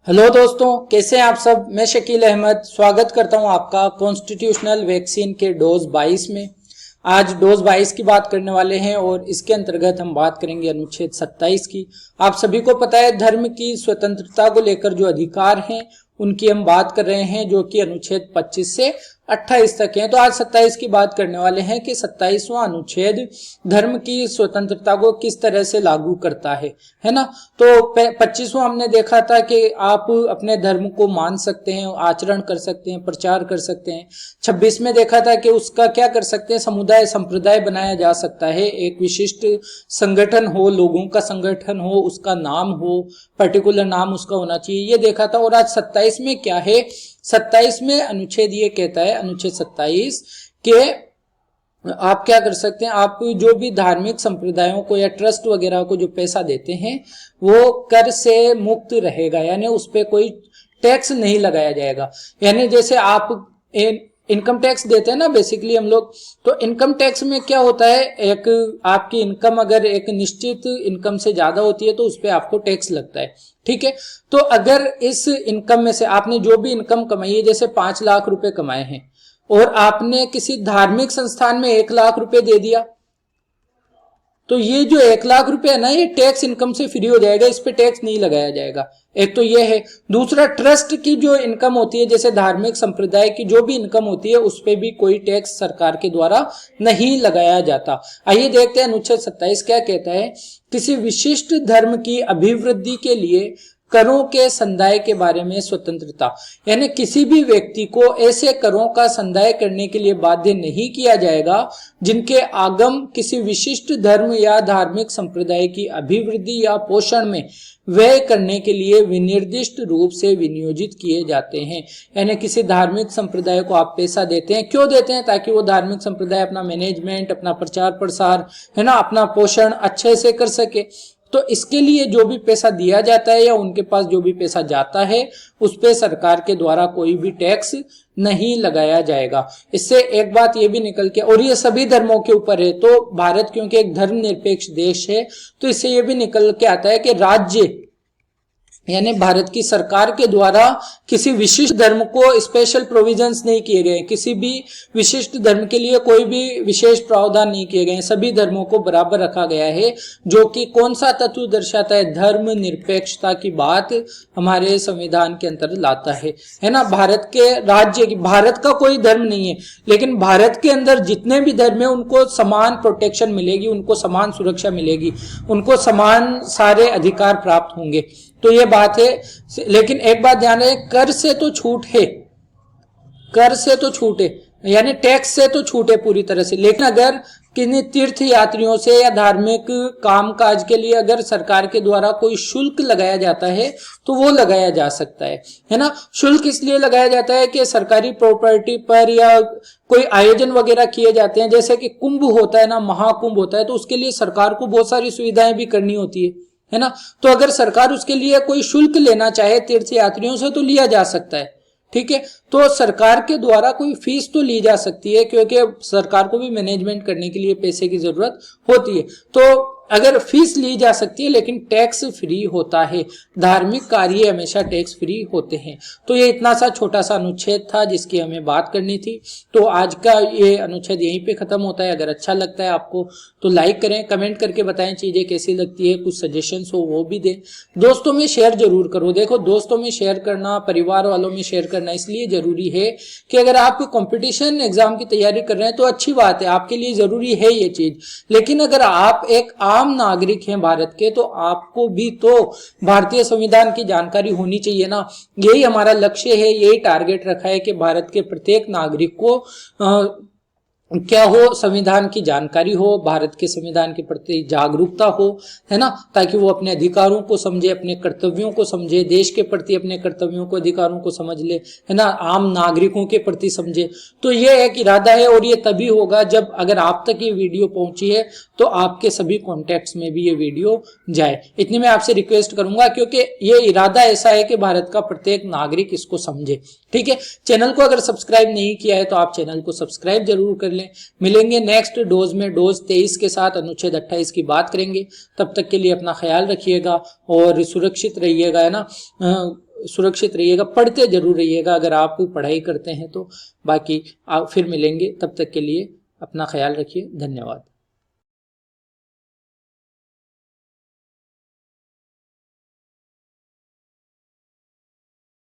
Hello दोस्तों, कैसे हैं आप सब। मैं शकील अहमद स्वागत करता हूं आपका कॉन्स्टिट्यूशनल वैक्सीन के डोज 22 में। आज डोज 22 की बात करने वाले हैं और इसके अंतर्गत हम बात करेंगे अनुच्छेद 27 की। आप सभी को पता है धर्म की स्वतंत्रता को लेकर जो अधिकार हैं उनकी हम बात कर रहे हैं, जो कि अनुच्छेद 25 से 28 तक है। तो आज 27 की बात करने वाले हैं कि 27वां अनुच्छेद धर्म की स्वतंत्रता को किस तरह से लागू करता है ना। तो 25वां हमने देखा था कि आप अपने धर्म को मान सकते हैं, आचरण कर सकते हैं, प्रचार कर सकते हैं। 26 में देखा था कि उसका क्या कर सकते हैं, समुदाय संप्रदाय बनाया जा सकता है। एक विशिष्ट संगठन हो, लोगों का संगठन हो, उसका नाम हो, पर्टिकुलर नाम उसका होना चाहिए, ये देखा था। और आज 27 में क्या है, 27 में अनुच्छेद ये कहता है, अनुच्छेद 27 के आप क्या कर सकते हैं, आप जो भी धार्मिक संप्रदायों को या ट्रस्ट वगैरह को जो पैसा देते हैं वो कर से मुक्त रहेगा, यानी उस पर कोई टैक्स नहीं लगाया जाएगा। यानी जैसे आप इनकम टैक्स देते हैं ना बेसिकली हम लोग, तो इनकम टैक्स में क्या होता है, एक आपकी इनकम अगर एक निश्चित इनकम से ज्यादा होती है तो उस पर आपको टैक्स लगता है, ठीक है। तो अगर इस इनकम में से आपने जो भी इनकम कमाई है, जैसे 5 लाख रुपए कमाए हैं और आपने किसी धार्मिक संस्थान में 1 लाख रुपए दे दिया, तो ये जो 1 लाख रुपए है ना, ये टैक्स इनकम से फ्री हो जाएगा, इस पे टैक्स नहीं लगाया जाएगा। एक तो ये है। दूसरा, ट्रस्ट की जो इनकम होती है, जैसे धार्मिक संप्रदाय की जो भी इनकम होती है उस पे भी कोई टैक्स सरकार के द्वारा नहीं लगाया जाता। आइए देखते हैं अनुच्छेद 27 क्या कहता है। किसी विशिष्ट धर्म की अभिवृद्धि के लिए करों के संदाय के बारे में स्वतंत्रता, यानी किसी भी व्यक्ति को ऐसे करों का संदाय करने के लिए बाध्य नहीं किया जाएगा जिनके आगम किसी विशिष्ट धर्म या धार्मिक संप्रदाय की अभिवृद्धि या पोषण में व्यय करने के लिए विनिर्दिष्ट रूप से विनियोजित किए जाते हैं। यानी किसी धार्मिक संप्रदाय को आप पैसा देते हैं, क्यों देते हैं, ताकि वो धार्मिक संप्रदाय अपना मैनेजमेंट, अपना प्रचार प्रसार है ना, अपना पोषण अच्छे से कर सके। तो इसके लिए जो भी पैसा दिया जाता है या उनके पास जो भी पैसा जाता है उस पे सरकार के द्वारा कोई भी टैक्स नहीं लगाया जाएगा। इससे एक बात ये भी निकल के, और ये सभी धर्मों के ऊपर है, तो भारत क्योंकि एक धर्मनिरपेक्ष देश है, तो इससे ये भी निकल के आता है कि राज्य यानी भारत की सरकार के द्वारा किसी विशिष्ट धर्म को स्पेशल प्रोविजंस नहीं किए गए, किसी भी विशिष्ट धर्म के लिए कोई भी विशेष प्रावधान नहीं किए गए, सभी धर्मों को बराबर रखा गया है। जो कि कौन सा तत्व दर्शाता है, धर्म निरपेक्षता की बात हमारे संविधान के अंतर्गत लाता है ना। भारत के राज्य की, भारत का कोई धर्म नहीं है, लेकिन भारत के अंदर जितने भी धर्म है उनको समान प्रोटेक्शन मिलेगी, उनको समान सुरक्षा मिलेगी, उनको समान सारे अधिकार प्राप्त होंगे। तो ये बात है। लेकिन एक बात ध्यान रहे, कर से तो छूट है, कर से तो छूट है, यानी टैक्स से तो छूट है पूरी तरह से। लेकिन अगर किन्हीं तीर्थ यात्रियों से या धार्मिक काम काज के लिए अगर सरकार के द्वारा कोई शुल्क लगाया जाता है तो वो लगाया जा सकता है ना। शुल्क इसलिए लगाया जाता है कि सरकारी प्रॉपर्टी पर या कोई आयोजन वगैरह किए जाते हैं, जैसे कि कुंभ होता है ना, महाकुंभ होता है, तो उसके लिए सरकार को बहुत सारी सुविधाएं भी करनी होती है ना। तो अगर सरकार उसके लिए कोई शुल्क लेना चाहे तीर्थ यात्रियों से तो लिया जा सकता है, ठीक है। तो सरकार के द्वारा कोई फीस तो ली जा सकती है, क्योंकि सरकार को भी मैनेजमेंट करने के लिए पैसे की जरूरत होती है। तो अगर फीस ली जा सकती है, लेकिन टैक्स फ्री होता है। धार्मिक कार्य हमेशा टैक्स फ्री होते हैं। तो ये इतना सा छोटा सा अनुच्छेद था जिसकी हमें बात करनी थी। तो आज का ये अनुच्छेद यहीं पे खत्म होता है। अगर अच्छा लगता है आपको तो लाइक करें, कमेंट करके बताएं चीजें कैसी लगती है, कुछ सजेशंस हो वो भी दें। दोस्तों में शेयर जरूर करो। देखो, दोस्तों में शेयर करना, परिवार वालों में शेयर करना इसलिए जरूरी है कि अगर आप कंपटीशन एग्जाम की तैयारी कर रहे हैं तो अच्छी बात है, आपके लिए जरूरी है ये चीज। लेकिन अगर आप एक आम नागरिक हैं भारत के, तो आपको भी तो भारतीय संविधान की जानकारी होनी चाहिए ना। यही हमारा लक्ष्य है, यही टारगेट रखा है कि भारत के प्रत्येक नागरिक को क्या हो, संविधान की जानकारी हो, भारत के संविधान के प्रति जागरूकता हो, है ना, ताकि वो अपने अधिकारों को समझे, अपने कर्तव्यों को समझे, देश के प्रति अपने कर्तव्यों को, अधिकारों को समझ ले, है ना, आम नागरिकों के प्रति समझे। तो ये एक इरादा है, और ये तभी होगा जब अगर आप तक ये वीडियो पहुंची है तो आपके सभी कॉन्टेक्ट्स में भी ये वीडियो जाए। इतनी मैं आपसे रिक्वेस्ट करूंगा, क्योंकि ये इरादा ऐसा है कि भारत का प्रत्येक नागरिक इसको समझे, ठीक है। चैनल को अगर सब्सक्राइब नहीं किया है तो आप चैनल को सब्सक्राइब जरूर कर लें। मिलेंगे नेक्स्ट डोज में, डोज 23 के साथ अनुच्छेद 28 की बात करेंगे। तब तक के लिए अपना ख्याल रखिएगा और सुरक्षित रहिएगा, है ना। सुरक्षित रहिएगा, पढ़ते जरूर रहिएगा अगर आप पढ़ाई करते हैं तो। बाकी आप फिर मिलेंगे, तब तक के लिए अपना ख्याल रखिए। धन्यवाद।